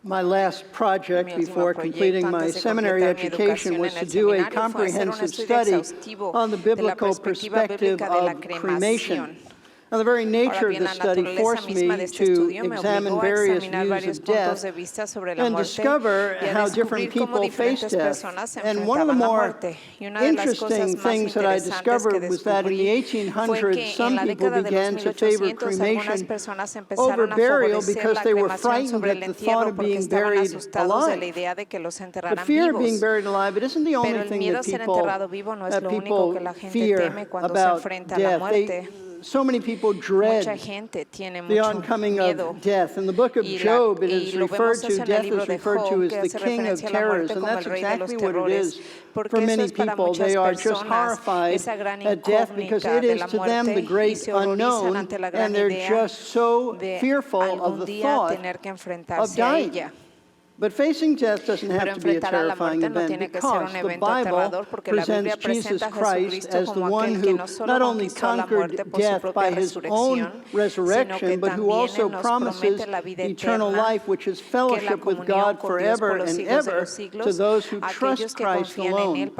My last project before completing my seminary education was to do a comprehensive study on the biblical perspective of cremation. Now, the very nature of the study forced me to examine various views of death and discover how different people face death. And one of the more interesting things that I discovered was that in the 1800s, some people began to favor cremation over burial because they were frightened at the thought of being buried alive. The fear of being buried alive, it isn't the only thing that people fear about death. So many people dread the oncoming of death. In the book of Job, it is referred to, death is referred to as the king of terrors, and that's exactly what it is for many people. They are just horrified at death because it is to them the great unknown, and they're just so fearful of the thought of dying. But facing death doesn't have to be a terrifying event because the Bible presents Jesus Christ as the one who not only conquered death by his own resurrection, but who also promises eternal life, which is fellowship with God forever and ever to those who trust Christ alone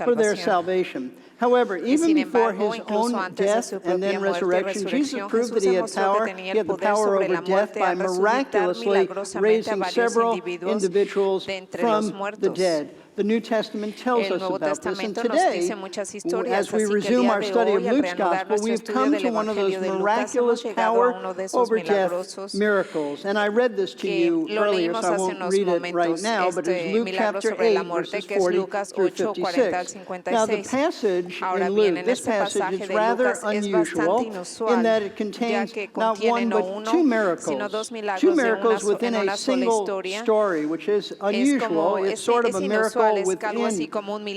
for their salvation. However, even before his own death and then resurrection, Jesus proved that he had power. He had the power over death by miraculously raising several individuals from the dead. The New Testament tells us about this, and today, as we resume our study of Luke's Gospel, we've come to one of those miraculous power over death miracles. And I read this to you earlier, so I won't read it right now, but it's Luke chapter 8, verses 40 through 56. Now, the passage in Luke, this passage is rather unusual in that it contains not one but two miracles within a single story, which is unusual. It's sort of a miracle within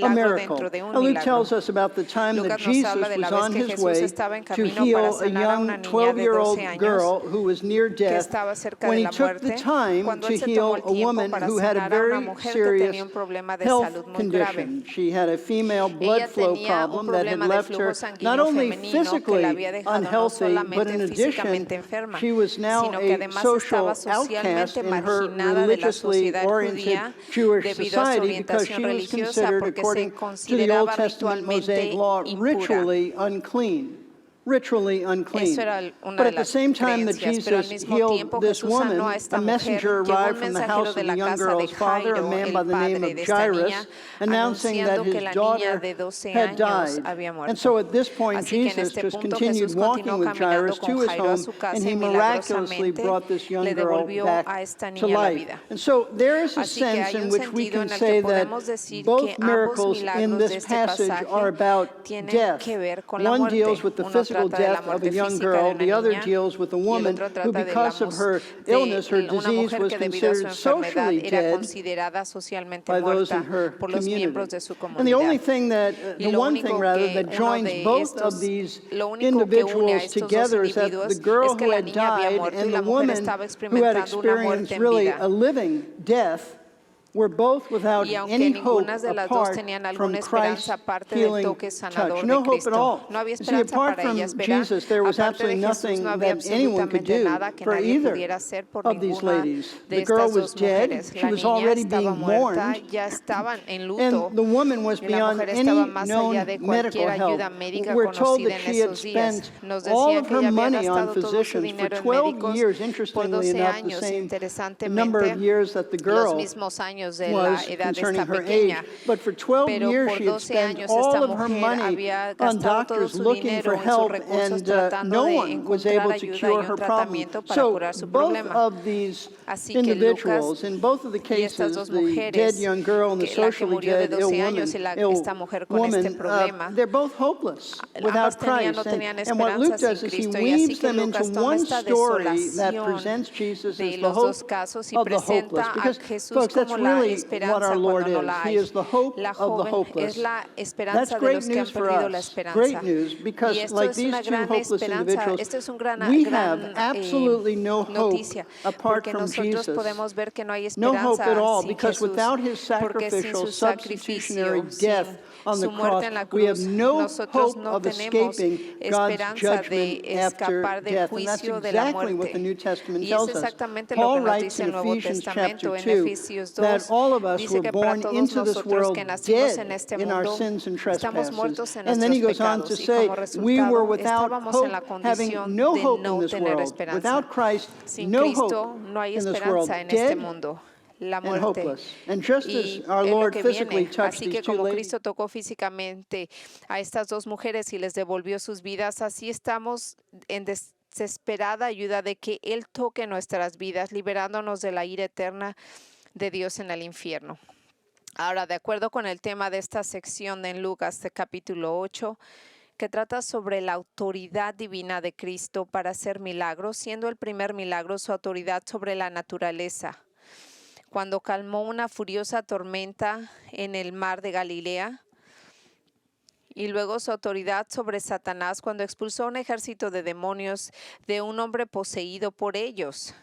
a miracle. Now, Luke tells us about the time that Jesus was on his way to heal a young 12-year-old girl who was near death when he took the time to heal a woman who had a very serious health condition. She had a female blood flow problem that had left her not only physically unhealthy, but in addition, she was now a social outcast in her religiously oriented Jewish society because she was considered, according to the Old Testament Mosaic law, ritually unclean. But at the same time that Jesus healed this woman, a messenger arrived from the house of the young girl's father, a man by the name of Jairus, announcing that his daughter had died. And so at this point, Jesus just continued walking with Jairus to his home, and he miraculously brought this young girl back to life. And so there is a sense in which we can say that both miracles in this passage are about death. One deals with the physical death of a young girl. The other deals with a woman who, because of her illness, her disease, was considered socially dead by those in her community. And the only thing that, the one thing rather, that joins both of these individuals together is that the girl who had died and the woman who had experienced really a living death were both without any hope apart from Christ's healing touch. No hope at all. You see, apart from Jesus, there was absolutely nothing that anyone could do for either of these ladies. The girl was dead. She was already being mourned. And the woman was beyond any known medical help. We're told that she had spent all of her money on physicians for 12 years, interestingly enough, the same number of years that the girl was concerning her age. But for 12 years, she had spent all of her money on doctors looking for help, and no one was able to cure her problem. So both of these individuals, in both of the cases, the dead young girl and the socially dead ill woman, they're both hopeless without Christ. And what Luke does is he weaves them into one story that presents Jesus as the hope of the hopeless. Because, folks, that's really really what esperanza our Lord cuando no is. la He hay. is the hope La of the joven hopeless. es la That's esperanza de great los que han news for perdido la us. esperanza. Great news, Y because esto like es these una two gran hopeless esperanza, individuals, esto es una we gran have absolutely no hope noticia, apart porque from nosotros Jesus. podemos ver que no hay No hope at esperanza all, sin because Jesús, without his porque sin sacrificial, su substitutionary sacrificio, death sin on the su muerte cross, en la we have cruz, no nosotros hope no of tenemos escaping God's esperanza judgment de after escapar del death. And that's juicio de la exactly what the muerte. New Testament Y es tells us. exactamente lo Paul que nos writes dice in el Nuevo Ephesians chapter Testamento, en 2 Efesios that 2, all of us dice were que para born todos into this nosotros world que nacimos en dead este in our mundo, sins and estamos trespasses. muertos en And then he nuestros goes on to pecados, y say, como we were resultado without estábamos en la hope, having condición no de hope in no this tener world. esperanza. Without Christ, Sin no Cristo hope no hay in this world. esperanza en este Dead mundo. La and muerte hopeless. And just as y our es lo Lord que physically viene. touched Así these que two como ladies, Cristo tocó físicamente a estas dos mujeres y les devolvió sus vidas, así estamos en desesperada ayuda de que Él toque nuestras vidas, liberándonos de la ira eterna de Dios en el infierno. Ahora, de acuerdo con el tema de esta sección en Lucas de capítulo 8, que trata sobre la autoridad divina de Cristo para hacer milagros, siendo el primer milagro su autoridad sobre la naturaleza. Cuando calmó una furiosa tormenta en el mar de Galilea, y luego su autoridad sobre Satanás cuando expulsó un ejército de demonios de un hombre poseído por ellos.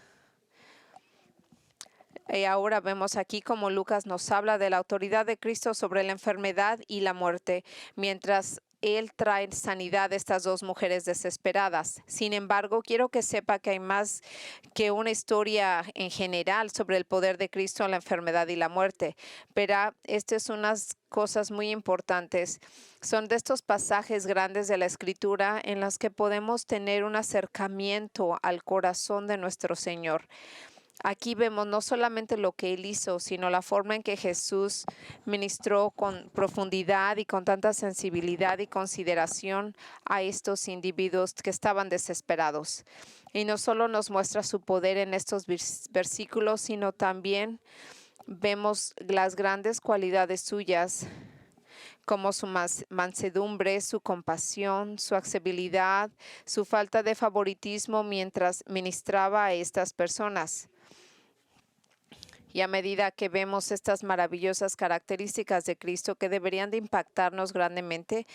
Y ahora vemos aquí como Lucas nos habla de la autoridad de Cristo sobre la enfermedad y la muerte, mientras Él trae sanidad a estas dos mujeres desesperadas. Sin embargo, quiero que sepa que hay más que una historia en general sobre el poder de Cristo en la enfermedad y la muerte. Pero estas son unas cosas muy importantes. Son de estos pasajes grandes de la Escritura en las que podemos tener un acercamiento al corazón de nuestro Señor. Aquí vemos no solamente lo que Él hizo, sino la forma en que Jesús ministró con profundidad y con tanta sensibilidad y consideración a estos individuos que estaban desesperados. Y no solo nos muestra su poder en estos versículos, sino también vemos las grandes cualidades suyas, como su mansedumbre, su compasión, su accesibilidad, su falta de favoritismo mientras ministraba a estas personas. Y a medida que vemos estas maravillosas características de Cristo que deberían de impactarnos grandemente,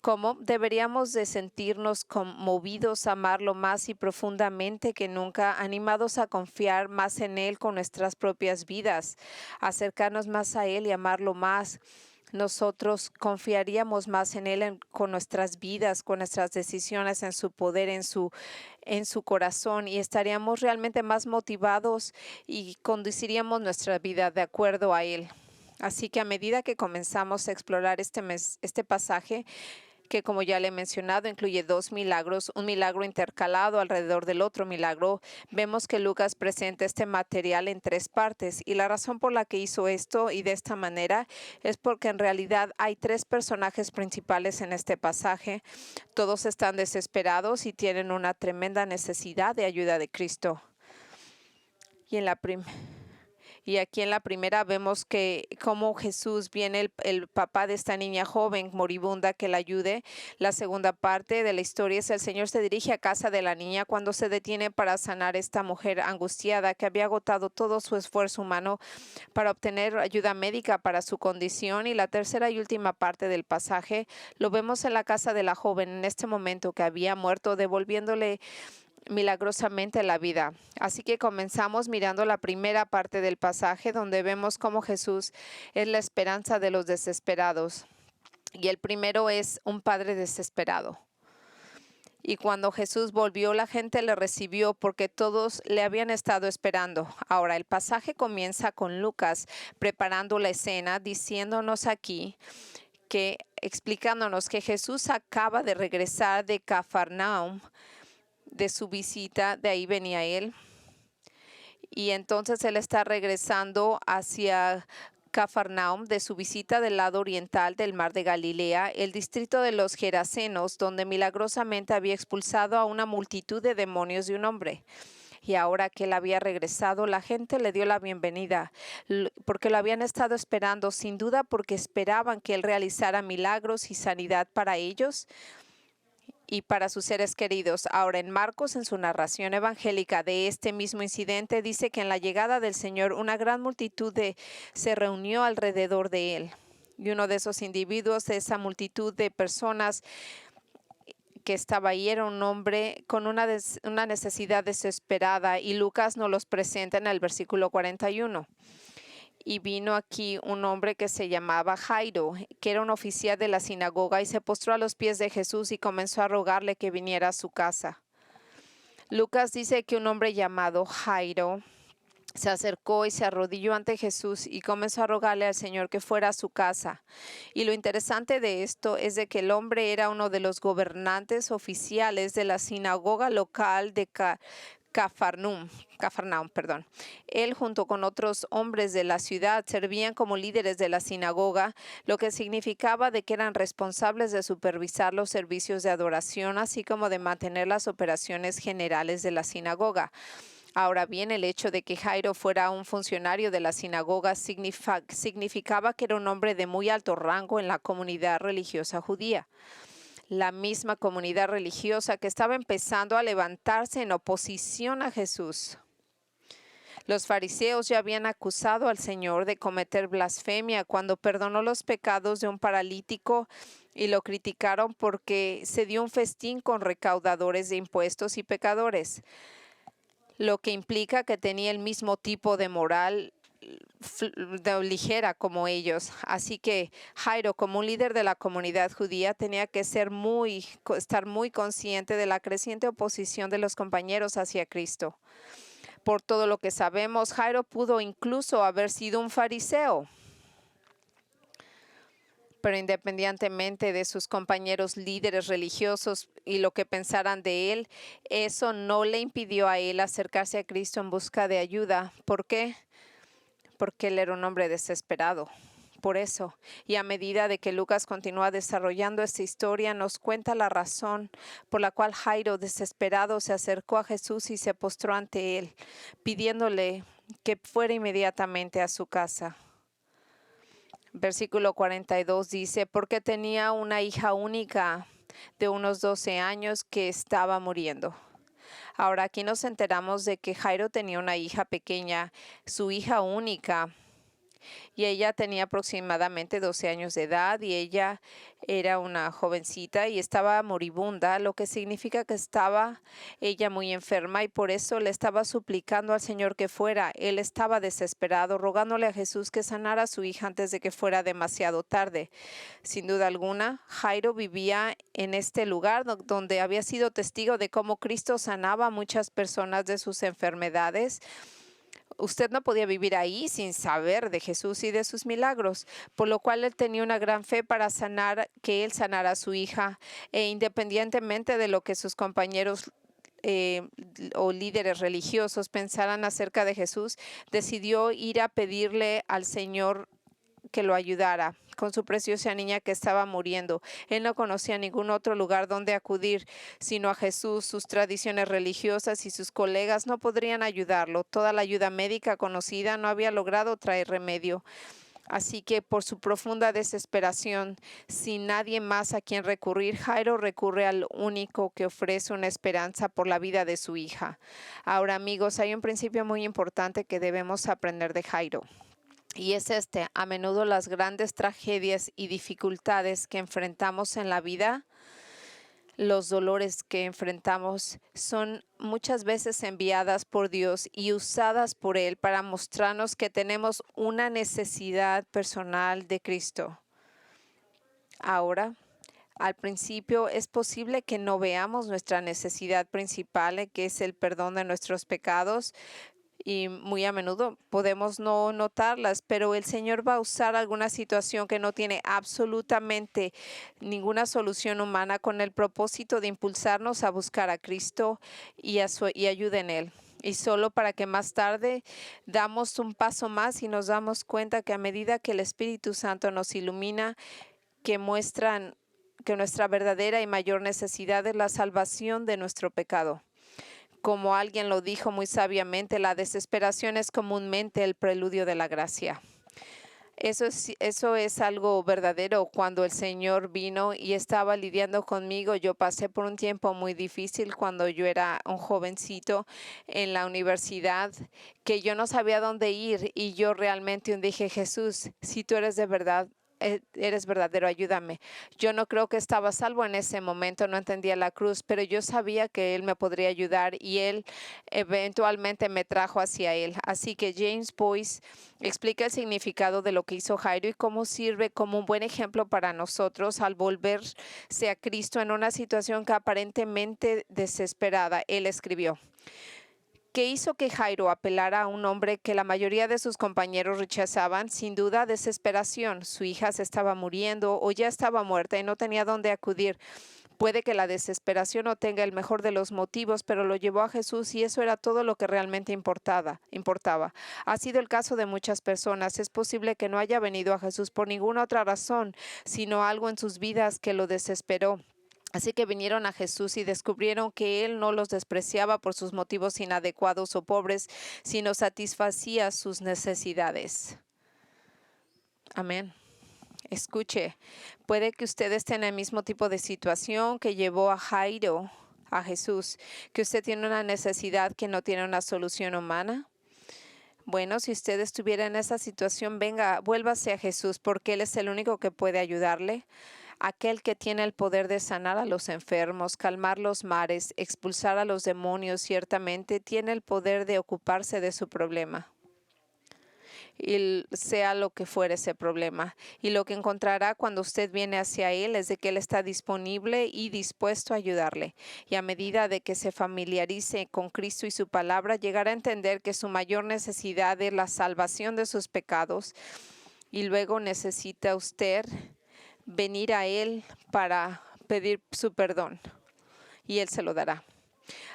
como deberíamos de sentirnos conmovidos a amarlo más y profundamente que nunca, animados a confiar más en Él con nuestras propias vidas, acercarnos más a Él y amarlo más. Nosotros confiaríamos más en Él con nuestras vidas, con nuestras decisiones, en su poder, en su corazón, y estaríamos realmente más motivados y conduciríamos nuestra vida de acuerdo a Él. Así que a medida que comenzamos a explorar este pasaje, que como ya le he mencionado, incluye dos milagros, un milagro intercalado alrededor del otro milagro, vemos que Lucas presenta este material en tres partes. Y la razón por la que hizo esto y de esta manera es porque en realidad hay tres personajes principales en este pasaje. Todos están desesperados y tienen una tremenda necesidad de ayuda de Cristo. Y aquí en la primera vemos que como Jesús viene el papá de esta niña joven moribunda que la ayude. La segunda parte de la historia es el Señor se dirige a casa de la niña cuando se detiene para sanar a esta mujer angustiada que había agotado todo su esfuerzo humano para obtener ayuda médica para su condición. Y la tercera y última parte del pasaje lo vemos en la casa de la joven en este momento que había muerto, devolviéndole milagrosamente la vida. Así que comenzamos mirando la primera parte del pasaje donde vemos cómo Jesús es la esperanza de los desesperados. Y el primero es un padre desesperado. Y cuando Jesús volvió, la gente le recibió porque todos le habían estado esperando. Ahora, el pasaje comienza con Lucas preparando la escena, diciéndonos aquí explicándonos que Jesús acaba de regresar de Cafarnaum, de su visita, de ahí venía él. Y entonces él está regresando hacia Cafarnaum de su visita del lado oriental del mar de Galilea, el distrito de los Gerasenos, donde milagrosamente había expulsado a una multitud de demonios de un hombre. Y ahora que él había regresado, la gente le dio la bienvenida, porque lo habían estado esperando, sin duda porque esperaban que él realizara milagros y sanidad para ellos. y para sus seres queridos. Ahora, en Marcos, en su narración evangélica de este mismo incidente, dice que en la llegada del Señor una gran multitud se reunió alrededor de él. Y uno de esos individuos, de esa multitud de personas que estaba ahí, era un hombre con una necesidad desesperada, y Lucas nos los presenta en el versículo 41. Y vino aquí un hombre que se llamaba Jairo, que era un oficial de la sinagoga, y se postró a los pies de Jesús y comenzó a rogarle que viniera a su casa. Lucas dice que un hombre llamado Jairo se acercó y se arrodilló ante Jesús y comenzó a rogarle al Señor que fuera a su casa. Y lo interesante de esto es de que el hombre era uno de los gobernantes oficiales de la sinagoga local de Cafarnaum. Él, junto con otros hombres de la ciudad, servían como líderes de la sinagoga, lo que significaba de que eran responsables de supervisar los servicios de adoración, así como de mantener las operaciones generales de la sinagoga. Ahora bien, el hecho de que Jairo fuera un funcionario de la sinagoga significaba que era un hombre de muy alto rango en la comunidad religiosa judía. La misma comunidad religiosa que estaba empezando a levantarse en oposición a Jesús. Los fariseos ya habían acusado al Señor de cometer blasfemia cuando perdonó los pecados de un paralítico, y lo criticaron porque se dio un festín con recaudadores de impuestos y pecadores, lo que implica que tenía el mismo tipo de moral ligera como ellos. Así que Jairo, como un líder de la comunidad judía, tenía que estar muy consciente de la creciente oposición de los compañeros hacia Cristo. Por todo lo que sabemos, Jairo pudo incluso haber sido un fariseo. Pero independientemente de sus compañeros líderes religiosos y lo que pensaran de él, eso no le impidió a él acercarse a Cristo en busca de ayuda. ¿Por qué? Porque él era un hombre desesperado. Por eso, y a medida de que Lucas continúa desarrollando esta historia, nos cuenta la razón por la cual Jairo, desesperado, se acercó a Jesús y se postró ante él, pidiéndole que fuera inmediatamente a su casa. Versículo 42 dice, porque tenía una hija única de unos 12 años que estaba muriendo. Ahora aquí nos enteramos de que Jairo tenía una hija pequeña, su hija única, y ella tenía aproximadamente 12 años de edad, y ella era una jovencita y estaba moribunda, lo que significa que estaba ella muy enferma, y por eso le estaba suplicando al Señor que fuera. Él estaba desesperado, rogándole a Jesús que sanara a su hija antes de que fuera demasiado tarde. Sin duda alguna, Jairo vivía en este lugar donde había sido testigo de cómo Cristo sanaba a muchas personas de sus enfermedades. Usted no podía vivir ahí sin saber de Jesús y de sus milagros, por lo cual él tenía una gran fe para que él sanara a su hija, e independientemente de lo que sus compañeros o líderes religiosos pensaran acerca de Jesús, decidió ir a pedirle al Señor que lo ayudara con su preciosa niña que estaba muriendo. Él no conocía ningún otro lugar donde acudir sino a Jesús. Sus tradiciones religiosas y sus colegas no podrían ayudarlo. Toda la ayuda médica conocida no había logrado traer remedio. Así que por su profunda desesperación, sin nadie más a quien recurrir, Jairo recurre al único que ofrece una esperanza por la vida de su hija. Ahora, amigos, hay un principio muy importante que debemos aprender de Jairo. Y es a menudo las grandes tragedias y dificultades que enfrentamos en la vida, los dolores que enfrentamos, son muchas veces enviadas por Dios y usadas por Él para mostrarnos que tenemos una necesidad personal de Cristo. Ahora, al principio es posible que no veamos nuestra necesidad principal, que es el perdón de nuestros pecados, y muy a menudo podemos no notarlas, pero el Señor va a usar alguna situación que no tiene absolutamente ninguna solución humana con el propósito de impulsarnos a buscar a Cristo y ayuda en Él. Y solo para que más tarde damos un paso más y nos damos cuenta que a medida que el Espíritu Santo nos ilumina, que muestran que nuestra verdadera y mayor necesidad es la salvación de nuestro pecado. Como alguien lo dijo muy sabiamente, la desesperación es comúnmente el preludio de la gracia. Eso es algo verdadero. Cuando el Señor vino y estaba lidiando conmigo, yo pasé por un tiempo muy difícil cuando yo era un jovencito en la universidad, que yo no sabía dónde ir y yo realmente dije, Jesús, si tú eres de verdad, eres verdadero, ayúdame. Yo no creo que estaba salvo en ese momento, no entendía la cruz, pero yo sabía que Él me podría ayudar y Él eventualmente me trajo hacia Él. Así que James Boyce explica el significado de lo que hizo Jairo y cómo sirve como un buen ejemplo para nosotros al volverse a Cristo en una situación que aparentemente desesperada. Él escribió: ¿qué hizo que Jairo apelara a un hombre que la mayoría de sus compañeros rechazaban? Sin duda, desesperación. Su hija se estaba muriendo o ya estaba muerta y no tenía dónde acudir. Puede que la desesperación no tenga el mejor de los motivos, pero lo llevó a Jesús y eso era todo lo que realmente importaba. Ha sido el caso de muchas personas. Es posible que no haya venido a Jesús por ninguna otra razón, sino algo en sus vidas que lo desesperó. Así que vinieron a Jesús y descubrieron que Él no los despreciaba por sus motivos inadecuados o pobres, sino satisfacía sus necesidades. Amén. Escuche, puede que usted esté en el mismo tipo de situación que llevó a Jairo a Jesús, que usted tiene una necesidad que no tiene una solución humana. Bueno, si usted estuviera en esa situación, vuélvase a Jesús, porque Él es el único que puede ayudarle. Aquel que tiene el poder de sanar a los enfermos, calmar los mares, expulsar a los demonios, ciertamente tiene el poder de ocuparse de su problema. Y sea lo que fuere ese problema. Y lo que encontrará cuando usted viene hacia Él es de que Él está disponible y dispuesto a ayudarle. Y a medida de que se familiarice con Cristo y su palabra, llegará a entender que su mayor necesidad es la salvación de sus pecados. Y luego necesita usted venir a Él para pedir su perdón y Él se lo dará.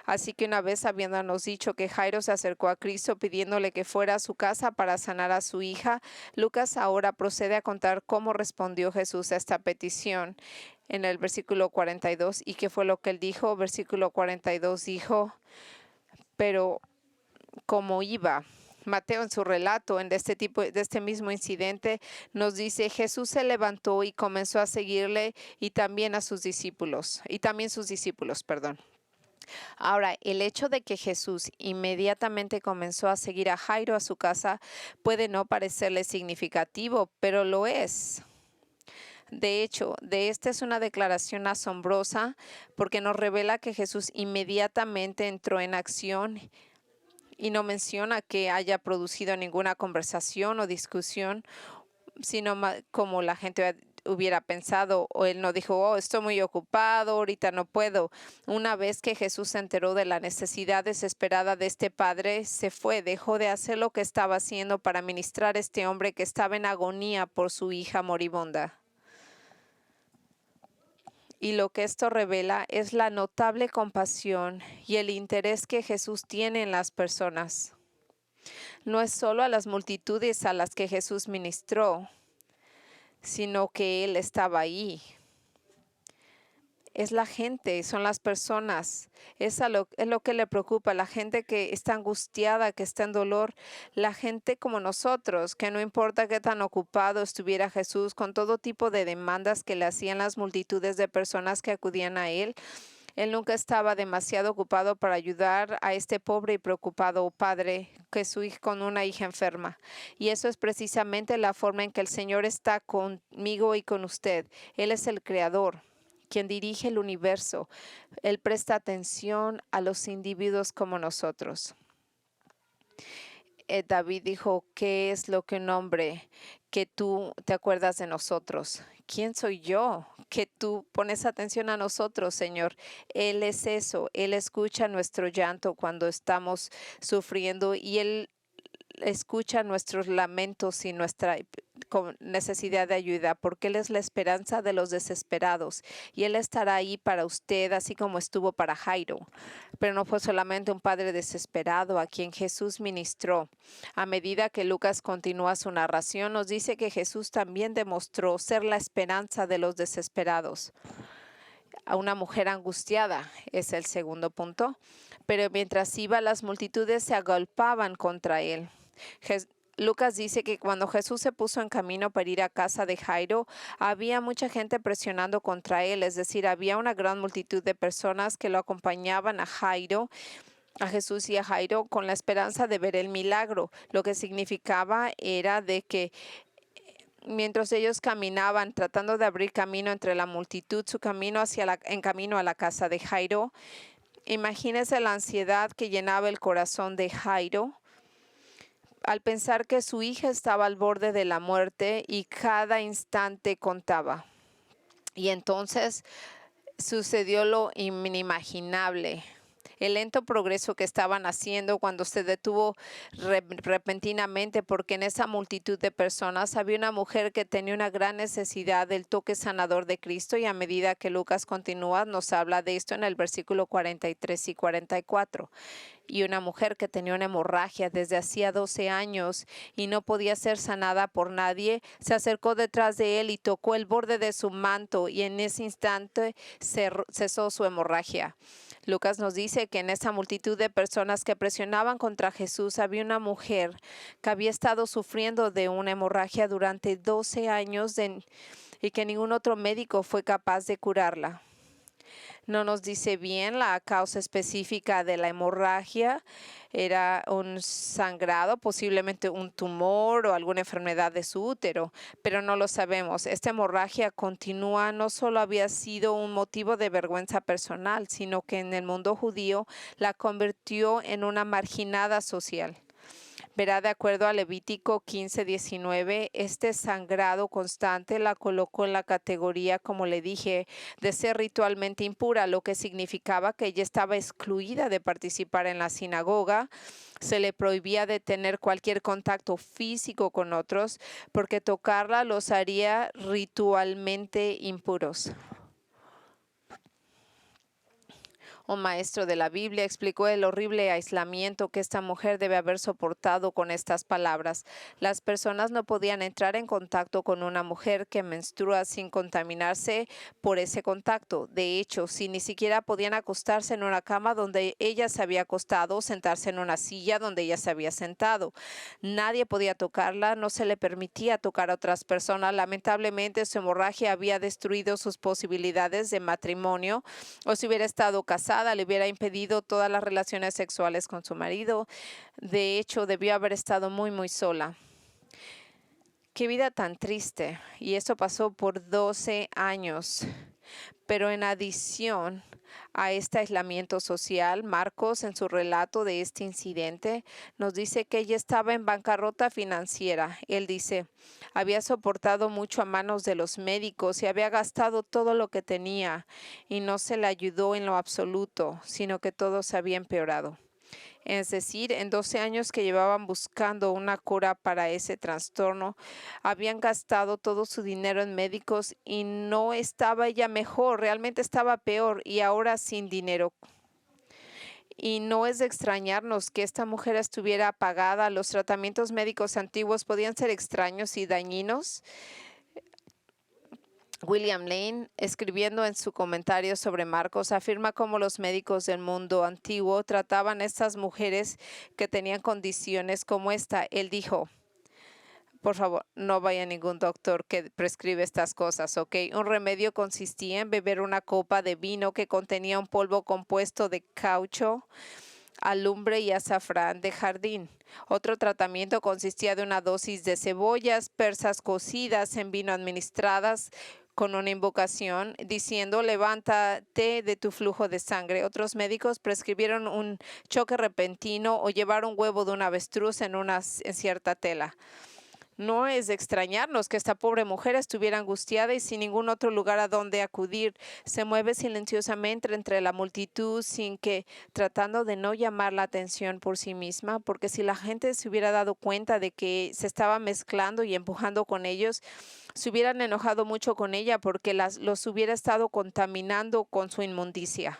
Así que una vez habiéndonos dicho que Jairo se acercó a Cristo pidiéndole que fuera a su casa para sanar a su hija, Lucas ahora procede a contar cómo respondió Jesús a esta petición en el versículo 42. ¿Y qué fue lo que él dijo? Versículo 42 dijo, pero como iba. Mateo en su relato de este mismo incidente nos dice, Jesús se levantó y comenzó a seguirle y también sus discípulos. Ahora, el hecho de que Jesús inmediatamente comenzó a seguir a Jairo a su casa puede no parecerle significativo, pero lo es. De hecho, esta es una declaración asombrosa porque nos revela que Jesús inmediatamente entró en acción y no menciona que haya producido ninguna conversación o discusión, sino como la gente hubiera pensado, o él no dijo, oh, estoy muy ocupado, ahorita no puedo. Una vez que Jesús se enteró de la necesidad desesperada de este padre, se fue, dejó de hacer lo que estaba haciendo para ministrar a este hombre que estaba en agonía por su hija moribunda. Y lo que esto revela es la notable compasión y el interés que Jesús tiene en las personas. No es solo a las multitudes a las que Jesús ministró, sino que Él estaba ahí. Es la gente, son las personas, es lo que le preocupa, la gente que está angustiada, que está en dolor, la gente como nosotros, que no importa qué tan ocupado estuviera Jesús con todo tipo de demandas que le hacían las multitudes de personas que acudían a Él. Él nunca estaba demasiado ocupado para ayudar a este pobre y preocupado padre que su hija con una hija enferma. Y eso es precisamente la forma en que el Señor está conmigo y con usted. Él es el Creador, quien dirige el universo. Él presta atención a los individuos como nosotros. David dijo, ¿qué es lo que un hombre que tú te acuerdas de nosotros? ¿Quién soy yo que tú pones atención a nosotros, Señor? Él es eso, Él escucha nuestro llanto cuando estamos sufriendo y Él escucha nuestros lamentos y nuestra necesidad de ayuda, porque Él es la esperanza de los desesperados y Él estará ahí para usted, así como estuvo para Jairo. Pero no fue solamente un padre desesperado a quien Jesús ministró. A medida que Lucas continúa su narración, nos dice que Jesús también demostró ser la esperanza de los desesperados. A una mujer angustiada es el segundo punto, pero mientras iba, las multitudes se agolpaban contra él. Lucas dice que cuando Jesús se puso en camino para ir a casa de Jairo, había mucha gente presionando contra él, es decir, había una gran multitud de personas que lo acompañaban a Jairo, a Jesús y a Jairo con la esperanza de ver el milagro. Lo que significaba era de que mientras ellos caminaban tratando de abrir camino entre la multitud, su camino en camino a la casa de Jairo, imagínese la ansiedad que llenaba el corazón de Jairo al pensar que su hija estaba al borde de la muerte y cada instante contaba. Y entonces sucedió lo inimaginable. El lento progreso que estaban haciendo cuando se detuvo repentinamente, porque en esa multitud de personas había una mujer que tenía una gran necesidad del toque sanador de Cristo, y a medida que Lucas continúa nos habla de esto en el versículo 43 y 44. Y una mujer que tenía una hemorragia desde hacía 12 años y no podía ser sanada por nadie, se acercó detrás de él y tocó el borde de su manto, y en ese instante cesó su hemorragia. Lucas nos dice que en esa multitud de personas que presionaban contra Jesús había una mujer que había estado sufriendo de una hemorragia durante 12 años y que ningún otro médico fue capaz de curarla. No nos dice bien la causa específica de la hemorragia. Era un sangrado, posiblemente un tumor o alguna enfermedad de su útero, pero no lo sabemos. Esta hemorragia continua no solo había sido un motivo de vergüenza personal, sino que en el mundo judío la convirtió en una marginada social. Verá, de acuerdo a Levítico 15:19, este sangrado constante la colocó en la categoría, como le dije, de ser ritualmente impura, lo que significaba que ella estaba excluida de participar en la sinagoga. Se le prohibía de tener cualquier contacto físico con otros, porque tocarla los haría ritualmente impuros. Un maestro de la Biblia explicó el horrible aislamiento que esta mujer debe haber soportado con estas palabras. Las personas no podían entrar en contacto con una mujer que menstrua sin contaminarse por ese contacto. De hecho, si ni siquiera podían acostarse en una cama donde ella se había acostado o sentarse en una silla donde ella se había sentado. Nadie podía tocarla, no se le permitía tocar a otras personas. Lamentablemente, su hemorragia había destruido sus posibilidades de matrimonio, o si hubiera estado casada, le hubiera impedido todas las relaciones sexuales con su marido. De hecho, debió haber estado muy, muy sola. Qué vida tan triste. Y eso pasó por 12 años. Pero en adición a este aislamiento social, Marcos, en su relato de este incidente, nos dice que ella estaba en bancarrota financiera. Él dice, había soportado mucho a manos de los médicos y había gastado todo lo que tenía, y no se le ayudó en lo absoluto, sino que todo se había empeorado. Es decir, en 12 años que llevaban buscando una cura para ese trastorno, habían gastado todo su dinero en médicos y no estaba ella mejor, realmente estaba peor, y ahora sin dinero. Y no es de extrañarnos que esta mujer estuviera apagada. Los tratamientos médicos antiguos podían ser extraños y dañinos. William Lane, escribiendo en su comentario sobre Marcos, afirma cómo los médicos del mundo antiguo trataban a estas mujeres que tenían condiciones como esta. Él dijo, por favor, no vaya a ningún doctor que prescribe estas cosas, ¿ok? Un remedio consistía en beber una copa de vino que contenía un polvo compuesto de caucho, alumbre y azafrán de jardín. Otro tratamiento consistía de una dosis de cebollas persas cocidas en vino administradas con una invocación diciendo, levántate de tu flujo de sangre. Otros médicos prescribieron un choque repentino o llevar un huevo de un avestruz en cierta tela. No es de extrañarnos que esta pobre mujer estuviera angustiada y sin ningún otro lugar a donde acudir. Se mueve silenciosamente entre la multitud tratando de no llamar la atención por sí misma, porque si la gente se hubiera dado cuenta de que se estaba mezclando y empujando con ellos, se hubieran enojado mucho con ella porque los hubiera estado contaminando con su inmundicia.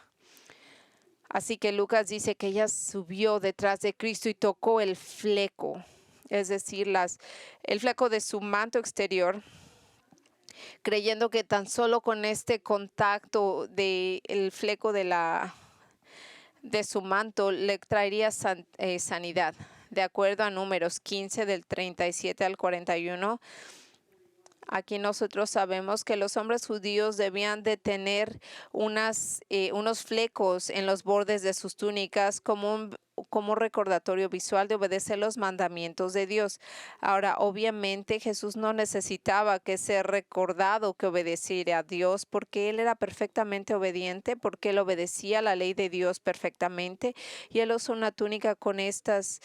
Así que Lucas dice que ella subió detrás de Cristo y tocó el fleco, es decir, el fleco de su manto exterior, creyendo que tan solo con este contacto del fleco de su manto le traería sanidad. De acuerdo a Números 15 del 37 al 41, aquí nosotros sabemos que los hombres judíos debían de tener unos flecos en los bordes de sus túnicas como un recordatorio visual de obedecer los mandamientos de Dios. Ahora, obviamente, Jesús no necesitaba que ser recordado que obedeciera a Dios porque Él era perfectamente obediente, porque Él obedecía la ley de Dios perfectamente y Él usó una túnica con estos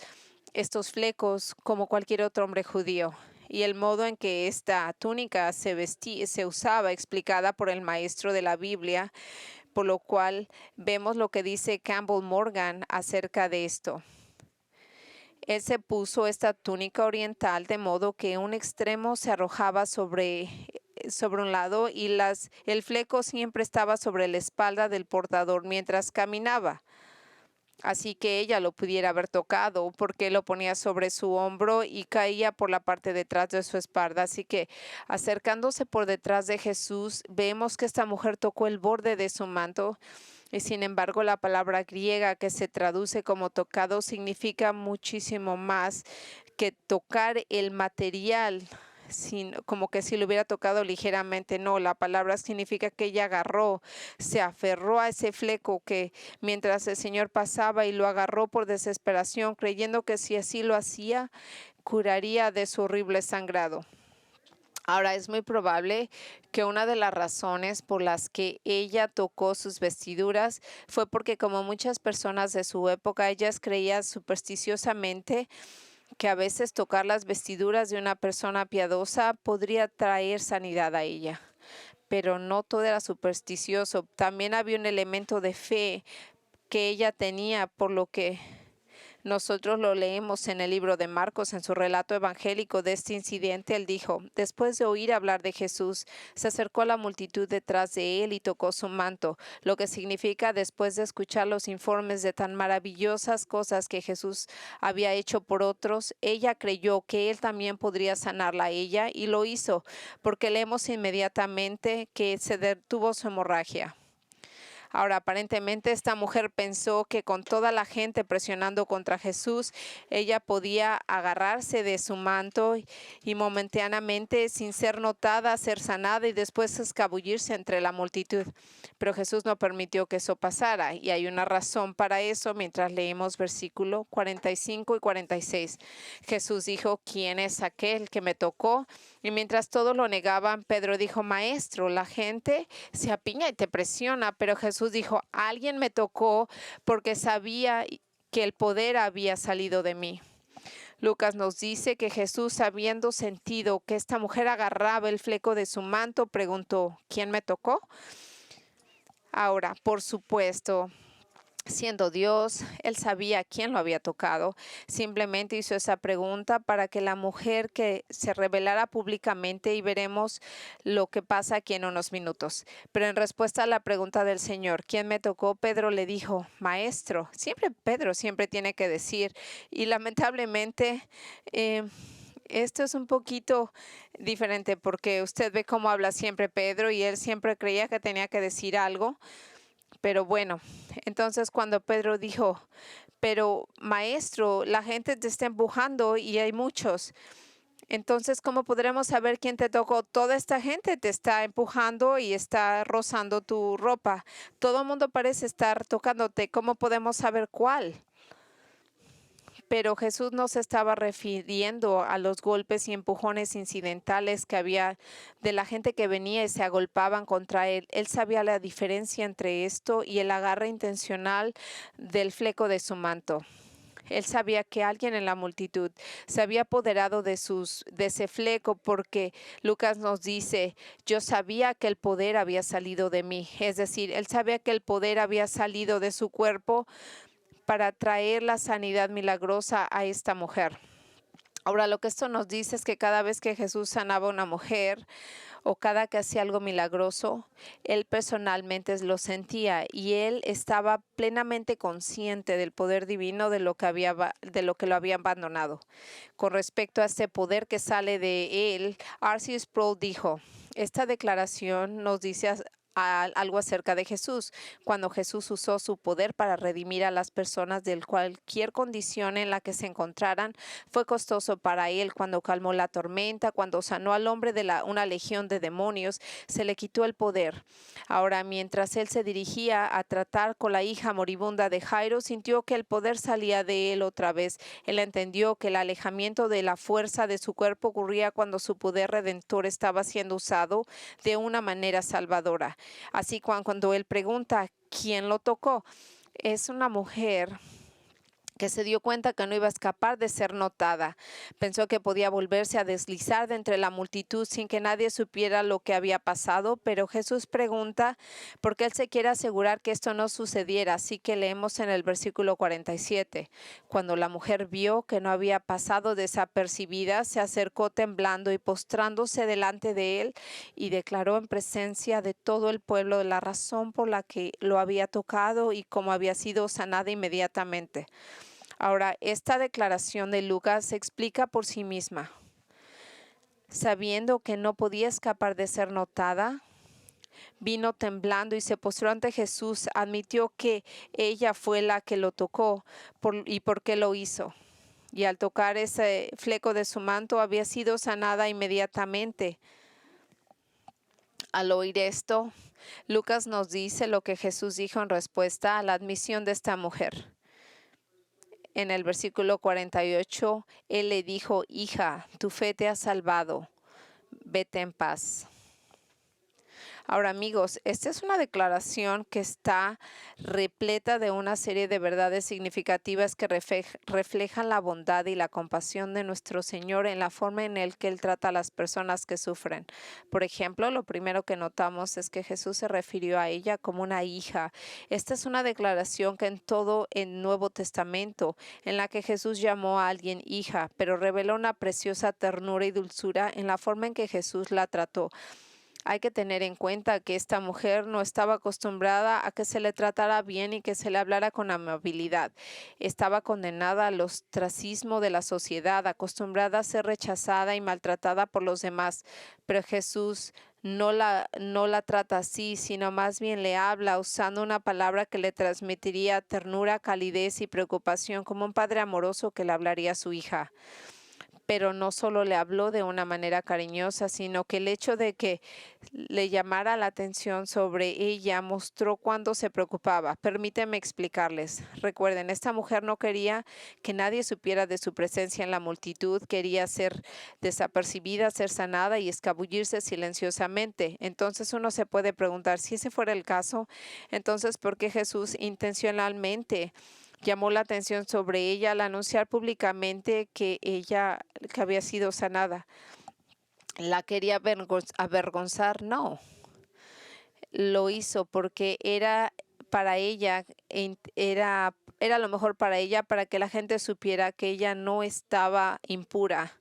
flecos como cualquier otro hombre judío. Y el modo en que esta túnica se usaba, explicada por el maestro de la Biblia, por lo cual vemos lo que dice Campbell Morgan acerca de esto. Él se puso esta túnica oriental de modo que un extremo se arrojaba sobre un lado y el fleco siempre estaba sobre la espalda del portador mientras caminaba. Así que ella lo pudiera haber tocado porque lo ponía sobre su hombro y caía por la parte de atrás de su espalda. Así que acercándose por detrás de Jesús, vemos que esta mujer tocó el borde de su manto. Y sin embargo, la palabra griega que se traduce como tocado significa muchísimo más que tocar el material. Como que si lo hubiera tocado ligeramente, no, la palabra significa que ella agarró, se aferró a ese fleco que mientras el Señor pasaba y lo agarró por desesperación, creyendo que si así lo hacía, curaría de su horrible sangrado. Ahora, es muy probable que una de las razones por las que ella tocó sus vestiduras fue porque, como muchas personas de su época, ellas creían supersticiosamente que a veces tocar las vestiduras de una persona piadosa podría traer sanidad a ella. Pero no todo era supersticioso. También había un elemento de fe que ella tenía, por lo que nosotros lo leemos en el libro de Marcos, en su relato evangélico de este incidente. Él dijo: después de oír hablar de Jesús, se acercó a la multitud detrás de él y tocó su manto, lo que significa después de escuchar los informes de tan maravillosas cosas que Jesús había hecho por otros, ella creyó que él también podría sanarla a ella y lo hizo, porque leemos inmediatamente que se detuvo su hemorragia. Ahora, aparentemente esta mujer pensó que con toda la gente presionando contra Jesús, ella podía agarrarse de su manto y momentáneamente, sin ser notada, ser sanada y después escabullirse entre la multitud. Pero Jesús no permitió que eso pasara y hay una razón para eso mientras leemos versículo 45 y 46. Jesús dijo: ¿quién es aquel que me tocó? Y mientras todos lo negaban, Pedro dijo: Maestro, la gente se apiña y te presiona. Pero Jesús dijo: alguien me tocó porque sabía que el poder había salido de mí. Lucas nos dice que Jesús, habiendo sentido que esta mujer agarraba el fleco de su manto, preguntó: ¿quién me tocó? Ahora, por supuesto, siendo Dios, Él sabía quién lo había tocado. Simplemente hizo esa pregunta para que la mujer que se revelara públicamente, y veremos lo que pasa aquí en unos minutos. Pero en respuesta a la pregunta del Señor, ¿quién me tocó? Pedro le dijo: Maestro. Pedro siempre tiene que decir. Y lamentablemente, esto es un poquito diferente porque usted ve cómo habla siempre Pedro y él siempre creía que tenía que decir algo. Pero bueno, entonces cuando Pedro dijo: pero maestro, la gente te está empujando y hay muchos. Entonces, ¿cómo podremos saber quién te tocó? Toda esta gente te está empujando y está rozando tu ropa. Todo el mundo parece estar tocándote. ¿Cómo podemos saber cuál? Pero Jesús no se estaba refiriendo a los golpes y empujones incidentales que había de la gente que venía y se agolpaban contra él. Él sabía la diferencia entre esto y el agarre intencional del fleco de su manto. Él sabía que alguien en la multitud se había apoderado de ese fleco, porque Lucas nos dice: yo sabía que el poder había salido de mí. Es decir, él sabía que el poder había salido de su cuerpo para traer la sanidad milagrosa a esta mujer. Ahora, lo que esto nos dice es que cada vez que Jesús sanaba a una mujer o cada que hacía algo milagroso, él personalmente lo sentía y él estaba plenamente consciente del poder divino de lo que lo había abandonado. Con respecto a este poder que sale de él, R.C. Sproul dijo: esta declaración nos dice algo acerca de Jesús, cuando Jesús usó su poder para redimir a las personas de cualquier condición en la que se encontraran. Fue costoso para él cuando calmó la tormenta, cuando sanó al hombre de una legión de demonios, se le quitó el poder. Ahora, mientras él se dirigía a tratar con la hija moribunda de Jairo, sintió que el poder salía de él otra vez. Él entendió que el alejamiento de la fuerza de su cuerpo ocurría cuando su poder redentor estaba siendo usado de una manera salvadora. Así cuando él pregunta quién lo tocó, es una mujer que se dio cuenta que no iba a escapar de ser notada. Pensó que podía volverse a deslizar de entre la multitud sin que nadie supiera lo que había pasado, pero Jesús pregunta porque él se quiere asegurar que esto no sucediera. Así que leemos en el versículo 47. Cuando la mujer vio que no había pasado desapercibida, se acercó temblando y postrándose delante de él y declaró en presencia de todo el pueblo la razón por la que lo había tocado y cómo había sido sanada inmediatamente. Ahora, esta declaración de Lucas se explica por sí misma. Sabiendo que no podía escapar de ser notada, vino temblando y se postró ante Jesús. Admitió que ella fue la que lo tocó y por qué lo hizo. Y al tocar ese fleco de su manto había sido sanada inmediatamente. Al oír esto, Lucas nos dice lo que Jesús dijo en respuesta a la admisión de esta mujer. En el versículo 48, él le dijo: hija, tu fe te ha salvado, vete en paz. Ahora, amigos, esta es una declaración que está repleta de una serie de verdades significativas que reflejan la bondad y la compasión de nuestro Señor en la forma en la que Él trata a las personas que sufren. Por ejemplo, lo primero que notamos es que Jesús se refirió a ella como una hija. Esta es una declaración que en todo el Nuevo Testamento, en la que Jesús llamó a alguien hija, pero reveló una preciosa ternura y dulzura en la forma en que Jesús la trató. Hay que tener en cuenta que esta mujer no estaba acostumbrada a que se le tratara bien y que se le hablara con amabilidad. Estaba condenada al ostracismo de la sociedad, acostumbrada a ser rechazada y maltratada por los demás. Pero Jesús no la trata así, sino más bien le habla usando una palabra que le transmitiría ternura, calidez y preocupación, como un padre amoroso que le hablaría a su hija. Pero no solo le habló de una manera cariñosa, sino que el hecho de que le llamara la atención sobre ella mostró cuánto se preocupaba. Permítanme explicarles. Recuerden, esta mujer no quería que nadie supiera de su presencia en la multitud, quería ser desapercibida, ser sanada y escabullirse silenciosamente. Entonces uno se puede preguntar, si ese fuera el caso, entonces ¿por qué Jesús intencionalmente llamó la atención sobre ella al anunciar públicamente que había sido sanada? ¿La quería avergonzar? No. Lo hizo porque era para ella, era lo mejor para ella, para que la gente supiera que ella no estaba impura.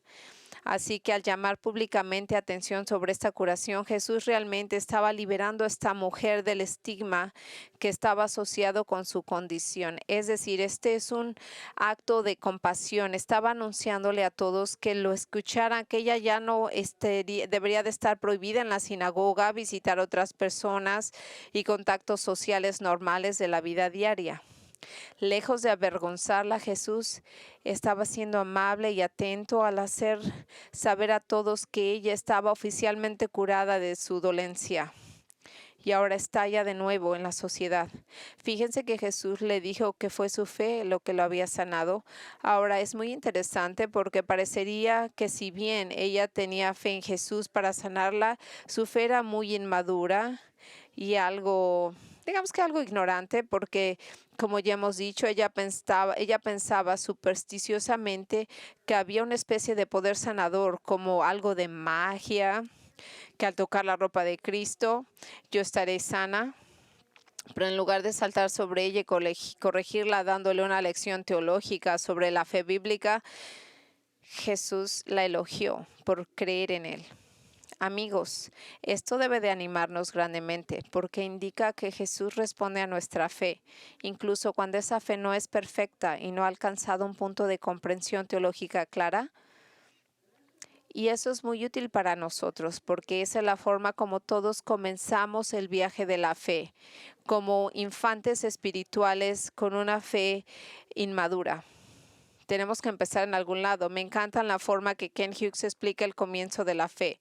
Así que al llamar públicamente atención sobre esta curación, Jesús realmente estaba liberando a esta mujer del estigma que estaba asociado con su condición. Es decir, este es un acto de compasión. Estaba anunciándole a todos que lo escucharan, que ella ya no debería de estar prohibida en la sinagoga, visitar otras personas y contactos sociales normales de la vida diaria. Lejos de avergonzarla, Jesús estaba siendo amable y atento al hacer saber a todos que ella estaba oficialmente curada de su dolencia. Y ahora está ya de nuevo en la sociedad. Fíjense que Jesús le dijo que fue su fe lo que lo había sanado. Ahora es muy interesante porque parecería que si bien ella tenía fe en Jesús para sanarla, su fe era muy inmadura y digamos que algo ignorante, porque como ya hemos dicho, ella pensaba supersticiosamente que había una especie de poder sanador, como algo de magia, que al tocar la ropa de Cristo yo estaré sana. Pero en lugar de saltar sobre ella y corregirla dándole una lección teológica sobre la fe bíblica, Jesús la elogió por creer en él. Amigos, esto debe de animarnos grandemente porque indica que Jesús responde a nuestra fe, incluso cuando esa fe no es perfecta y no ha alcanzado un punto de comprensión teológica clara. Y eso es muy útil para nosotros porque esa es la forma como todos comenzamos el viaje de la fe, como infantes espirituales con una fe inmadura. Tenemos que empezar en algún lado. Me encanta la forma que Ken Hughes explica el comienzo de la fe.